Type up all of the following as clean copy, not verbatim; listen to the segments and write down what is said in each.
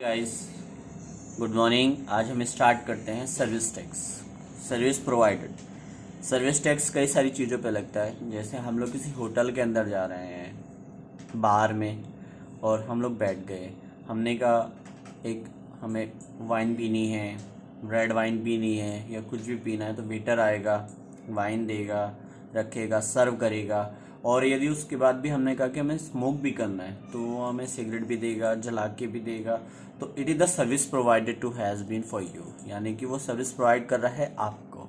Guys, good morning. आज हम start करते हैं service tax. Service provided. Service tax कई सारी चीज़ों पे लगता है। जैसे हम लोग किसी होटल के अंदर जा रहे हैं बार में और हम लोग बैठ गए, हमने कहा एक हमें वाइन पीनी है, रेड वाइन पीनी है या कुछ भी पीना है, तो वेटर आएगा, वाइन देगा, रखेगा, सर्व करेगा। और यदि उसके बाद भी हमने कहा कि हमें स्मोक भी करना है तो वो हमें सिगरेट भी देगा, जला के भी देगा। तो it is the service provided to has been for you, यानी कि वो सर्विस प्रोवाइड कर रहा है आपको।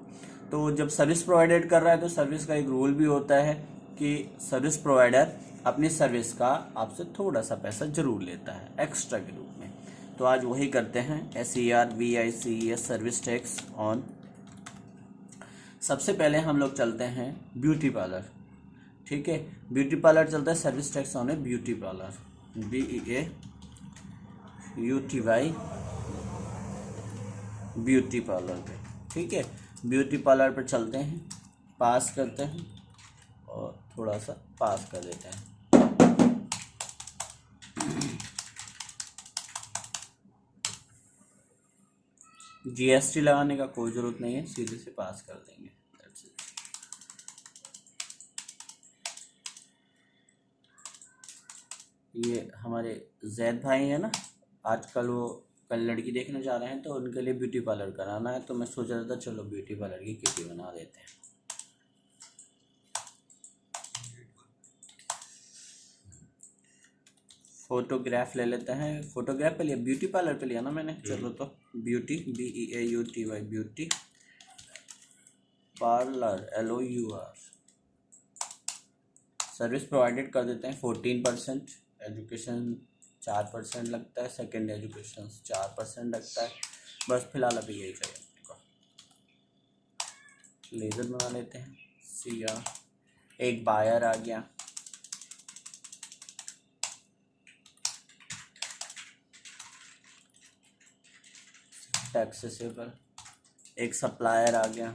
तो जब सर्विस प्रोवाइडेड कर रहा है तो सर्विस का एक रूल भी होता है कि सर्विस प्रोवाइडर अपनी सर्विस का आपसे थोड़ा सा पैसा जरूर लेता है एक्स्ट्रा के रूप में। तो आज वही करते हैं, SERVICES सर्विस टैक्स ऑन। सबसे पहले हम लोग चलते हैं ब्यूटी पार्लर। ठीक है, ब्यूटी पार्लर चलता है, सर्विस टैक्स ऑन है beauty parlour, BEAUTY beauty parlour पे। ठीक है, ब्यूटी पार्लर पर चलते हैं, पास करते हैं और थोड़ा सा पास कर देते हैं। GST लगाने का कोई ज़रूरत नहीं है, सीधे से पास कर देंगे। That's it। ये हमारे जैद भाई हैं ना, आजकल वो कल लड़की देखने जा रहे हैं तो उनके लिए ब्यूटी पार्लर कराना है, तो मैं सोच रहा था चलो ब्यूटी पार्लर की किटी बना देते हैं। फोटोग्राफ ले लेते हैं। फोटोग्राफ पे लिया, ब्यूटी पार्लर पे लिया ना मैंने। चलो तो beauty, BEAUTY beauty parlour, LOUR। Service provided कर देते हैं 14%। एजुकेशन 4% लगता है, सेकेंड एजुकेशन 4% लगता है। बस फिलहाल अभी यही चाहिए अपने को। लेज़र बना लेते हैं, सिया। एक बायर आ गया, टैक्सेसेबल। एक सप्लायर आ गया,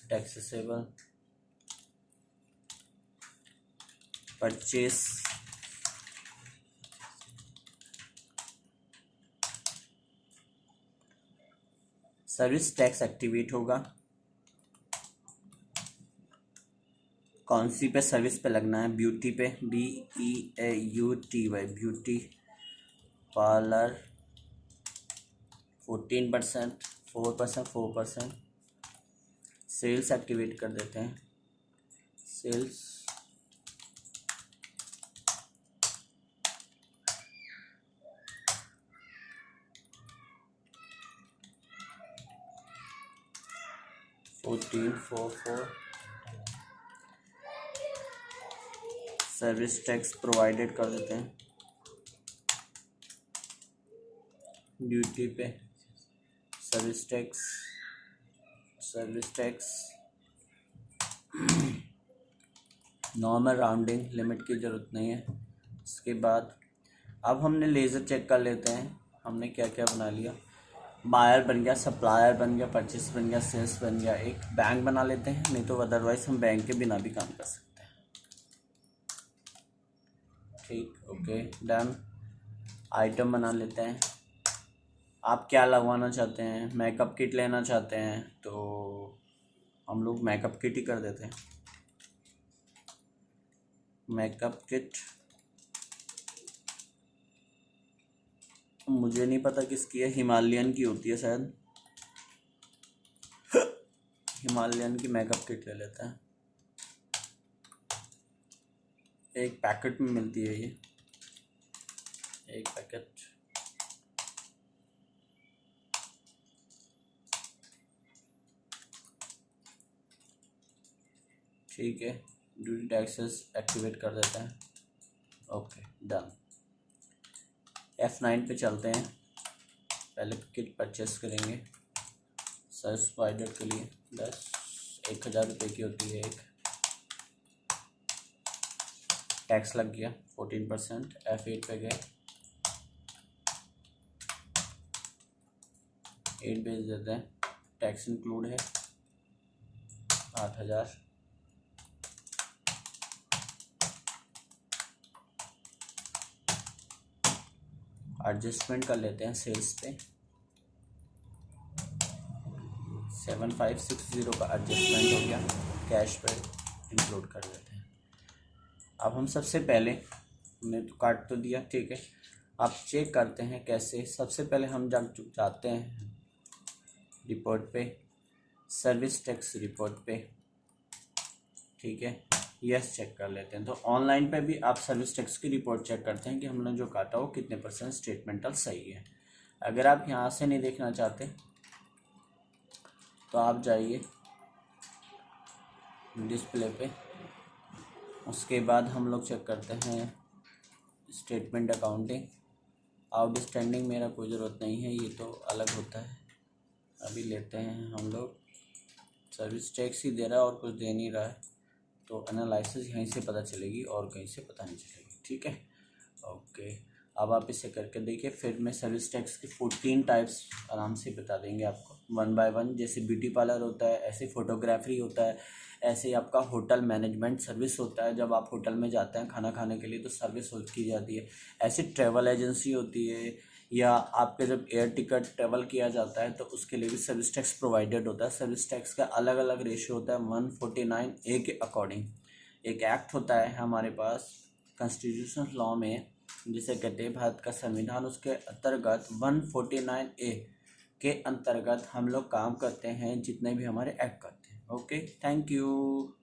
टैक्सेसेबल। परचेस, सर्विस टैक्स एक्टिवेट होगा। कौन सी पे? सर्विस पे लगना है, ब्यूटी पे, BEAUTY beauty parlour. 14%, 4%। Cells activate कर देते हैं, सेल्स। $14.44। सर्विस टैक्स प्रोवाइडेड कर देते हैं ड्यूटी पे। Service tax normal rounding, limit की ज़रूरत नहीं है। इसके बाद अब हमने लेज़र चेक कर लेते हैं हमने क्या क्या बना लिया। बायर बन गया, सप्लायर बन गया, परचेस बन गया, सेल्स बन गया। एक बैंक बना लेते हैं, नहीं तो अदरवाइज हम बैंक के बिना भी काम कर सकते हैं। ठीक, ओके, डन। आइटम बना लेते हैं। आप क्या लगवाना चाहते हैं? मेकअप किट लेना चाहते हैं तो हम लोग मेकअप किट ही कर देते हैं। मेकअप किट मुझे नहीं पता किसकी है, हिमालयन की होती है शायद। हिमालयन की मेकअप किट ले लेते हैं। एक पैकेट में मिलती है ये, एक पैकेट। ठीक है, ड्यूटी टैक्सेस एक्टिवेट कर देते हैं। Okay, done. F9 पे चलते हैं। पहले किट परचेस करेंगे सर्विस प्रोवाइडर के लिए। 10,000 रुपये की होती है एक। टैक्स लग गया 14%। F8 पे गए, 8 भेज देते हैं। टैक्स इंक्लूड है 8,000। एडजस्टमेंट कर लेते हैं सेल्स पे, 7560 का एडजस्टमेंट हो गया, कैश पे इंक्लूड कर देते हैं। अब हम सबसे पहले, हमने तो काट तो दिया, ठीक है। अब चेक करते हैं कैसे। सबसे पहले हम जब जाते हैं रिपोर्ट पे, सर्विस टैक्स रिपोर्ट पे, ठीक है, यस चेक कर लेते हैं। तो ऑनलाइन पे भी आप सर्विस टैक्स की रिपोर्ट चेक करते हैं कि हमने जो काटा वो कितने % स्टेटमेंटल सही है। अगर आप यहाँ से नहीं देखना चाहते तो आप जाइए डिस्प्ले पे, उसके बाद हम लोग चेक करते हैं स्टेटमेंट अकाउंटिंग। आउटस्टैंडिंग मेरा कोई ज़रूरत नहीं है, ये तो अलग होता है। अभी लेते हैं हम लोग, सर्विस टैक्स ही दे रहा है और कुछ दे नहीं रहा है, तो एनालिसिस यहीं से पता चलेगी और कहीं से पता नहीं चलेगी, ठीक है। ओके, अब आप इसे करके देखिए। फिर मैं सर्विस टैक्स के 14 टाइप्स आराम से बता देंगे आपको 1 बाय 1। जैसे ब्यूटी पार्लर होता है, ऐसे फोटोग्राफी होता है, ऐसे ही आपका होटल मैनेजमेंट सर्विस होता है। जब आप होटल में जाते हैं खाना खाने के लिए तो सर्विस की जाती है। ऐसी ट्रैवल एजेंसी होती है, या आपके जब एयर टिकट ट्रैवल किया जाता है तो उसके लिए भी सर्विस टैक्स प्रोवाइडेड होता है। सर्विस टैक्स का अलग अलग रेशियो होता है 149A के अकॉर्डिंग। एक एक्ट होता है हमारे पास कॉन्स्टिट्यूशनल लॉ में, जिसे कहते हैं भारत का संविधान, उसके अंतर्गत 149A के अंतर्गत हम लोग काम करते हैं, जितने भी हमारे एक्ट करते हैं। Okay, thank you.